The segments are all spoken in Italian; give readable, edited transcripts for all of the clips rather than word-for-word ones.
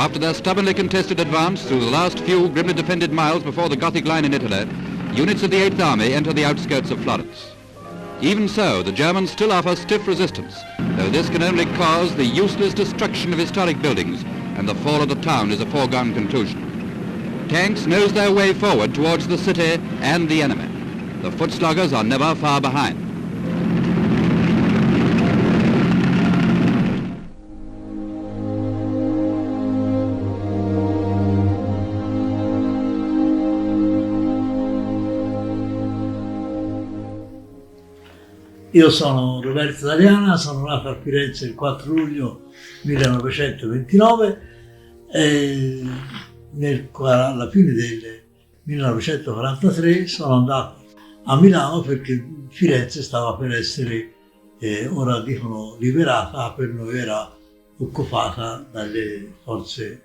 After their stubbornly contested advance through the last few grimly defended miles before the Gothic line in Italy, units of the 8th Army enter the outskirts of Florence. Even so, the Germans still offer stiff resistance, though this can only cause the useless destruction of historic buildings, and the fall of the town is a foregone conclusion. Tanks nose their way forward towards the city and the enemy. The foot sluggers are never far behind. Io sono Roberto D'Ariana, sono nato a Firenze il 4 luglio 1929 e alla fine del 1943 sono andato a Milano perché Firenze stava per essere, ora dicono liberata, per noi era occupata dalle forze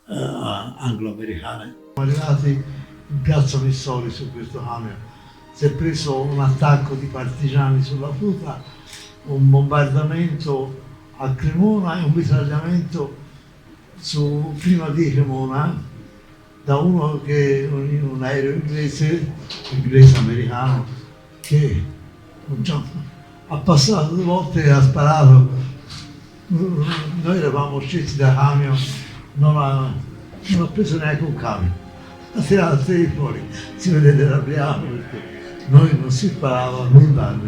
anglo-americane. Siamo arrivati in piazza Missori su questo camion. Si è preso un attacco di partigiani sulla Futa, un bombardamento a Cremona e un mitragliamento prima di Cremona da un aereo inglese-americano che ha passato 2 volte e ha sparato. Noi eravamo usciti da camion, non ha preso neanche un camion, ha tirato fuori, si vede l'arriamo perché noi non si sparava nulla.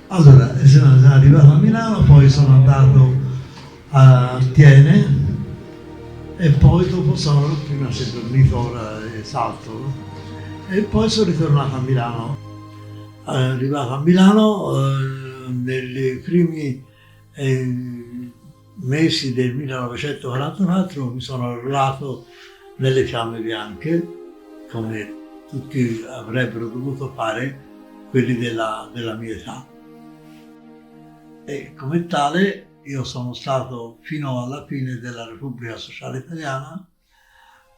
Allora sono arrivato a Milano, poi sono andato a Tiene e poi dopo prima si è dormito, ora è salto, e poi sono ritornato a Milano. Arrivato a Milano nei primi mesi del 1944 mi sono arruolato nelle Fiamme Bianche, come tutti avrebbero dovuto fare quelli della mia età. E come tale io sono stato fino alla fine della Repubblica Sociale Italiana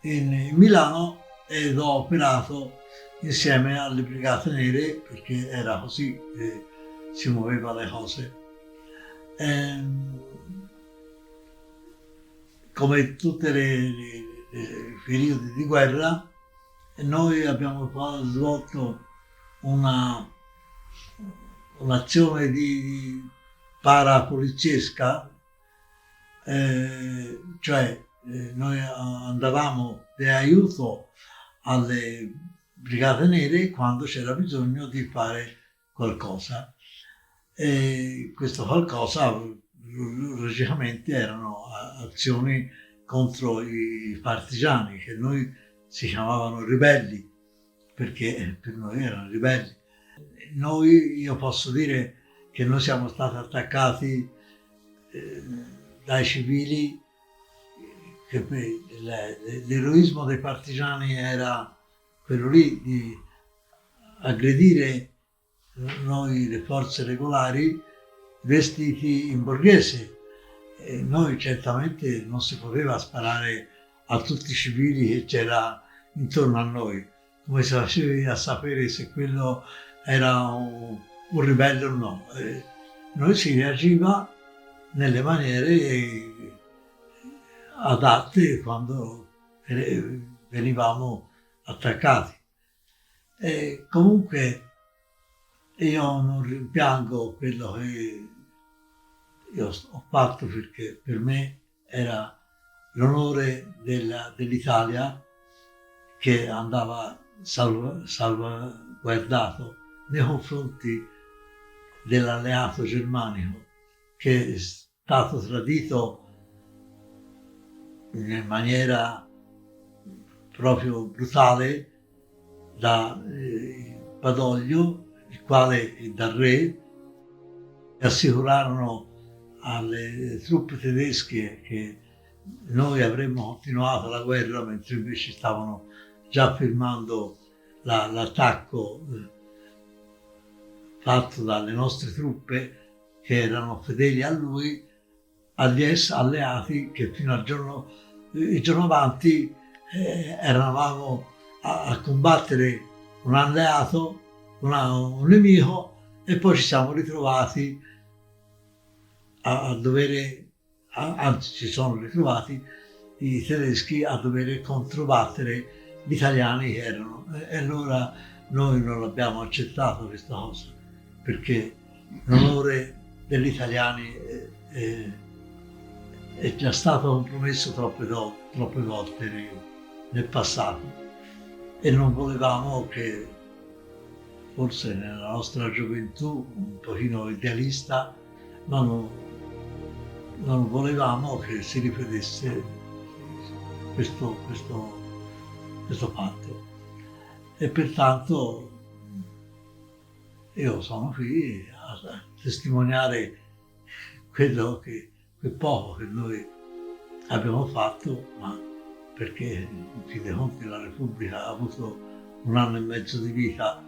in Milano ed ho operato insieme alle Brigate Nere perché era così che si muoveva le cose. Come tutti i periodi di guerra, noi abbiamo svolto un'azione di parapoliziesca, cioè noi andavamo di aiuto alle Brigate Nere quando c'era bisogno di fare qualcosa. E questo qualcosa logicamente erano azioni contro i partigiani, che noi si chiamavano ribelli, perché per noi erano ribelli. Io posso dire che noi siamo stati attaccati dai civili, che l'eroismo dei partigiani era quello lì di aggredire noi le forze regolari vestiti in borghese. E noi certamente non si poteva sparare a tutti i civili che c'era intorno a noi, come si faceva a sapere se quello era un ribelle o no. Noi si reagiva nelle maniere adatte quando venivamo attaccati. E comunque io non rimpiango quello che io ho fatto, perché per me era l'onore dell'Italia che andava salvaguardato nei confronti dell'alleato germanico, che è stato tradito in maniera proprio brutale da Badoglio, il quale dal re assicurarono alle truppe tedesche che noi avremmo continuato la guerra, mentre invece stavano già firmando l'attacco fatto dalle nostre truppe, che erano fedeli a lui, agli alleati, che fino al il giorno avanti eravamo a combattere un alleato, un nemico, e poi ci siamo ritrovati anzi ci sono ritrovati i tedeschi a dover controbattere gli italiani che erano. E allora noi non abbiamo accettato questa cosa, perché l'onore degli italiani è già stato compromesso troppe volte nel passato, e non volevamo che, forse nella nostra gioventù un pochino idealista, ma non volevamo che si ripetesse questo fatto. E pertanto io sono qui a testimoniare quel poco che noi abbiamo fatto, ma perché in fin dei conti la Repubblica ha avuto 1 anno e mezzo di vita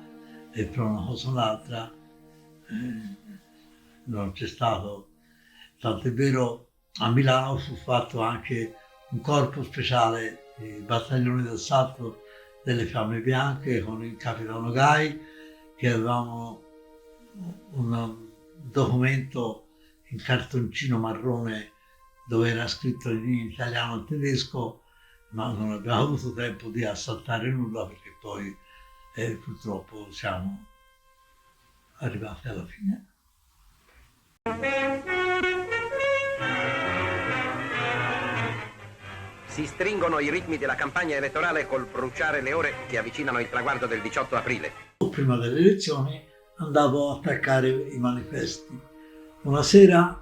e per una cosa o un'altra non c'è stato. Tant'è vero, a Milano fu fatto anche un corpo speciale, i battaglioni d'assalto delle Fiamme Bianche, con il capitano Gai, che avevamo un documento in cartoncino marrone dove era scritto in italiano e tedesco, ma non abbiamo avuto tempo di assaltare nulla, perché poi purtroppo siamo arrivati alla fine. Si stringono i ritmi della campagna elettorale col bruciare le ore che avvicinano il traguardo del 18 aprile. Prima delle elezioni andavo a attaccare i manifesti. Una sera,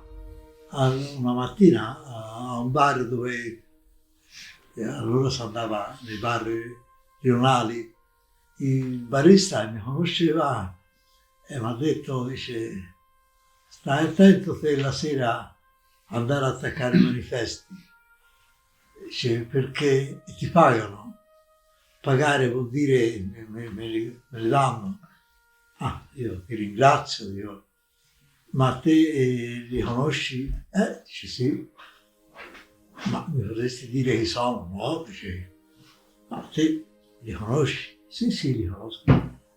una mattina, a un bar dove allora si andava nei bar rionali, il barista mi conosceva e mi ha detto, dice, stai attento te la sera andare ad attaccare i manifesti, dice, perché ti pagano. Pagare vuol dire me li danno. Ah, io ti ringrazio, dico, ma te li conosci? Dice sì. Ma mi potresti dire chi sono? No, dice, ma te li conosci? Sì, li conosco.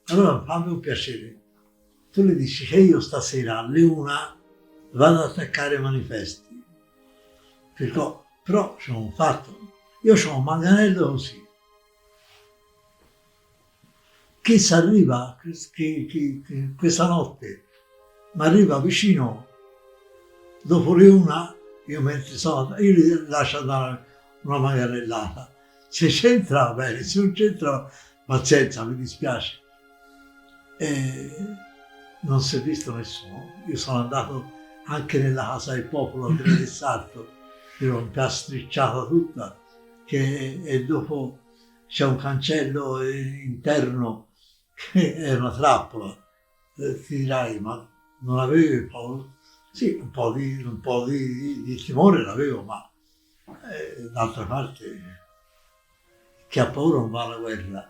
Allora fammi un piacere, tu le dici che io stasera alle 1 vado ad attaccare i manifesti. Però c'è un fatto, io ho un manganello così. Chi si arriva questa notte, mi arriva vicino dopo le 1, io mentre sono, io gli lascio andare una manganellata. Se c'entra va bene, se non c'entra pazienza, mi dispiace. E non si è visto nessuno. Io sono andato anche nella Casa del Popolo a Andrea del Sarto, che l'ho impiastricciata tutta, e dopo c'è un cancello interno che è una trappola. Ti dirai, ma non avevi paura? Sì, un po' di timore l'avevo, ma d'altra parte chi ha paura non va alla guerra.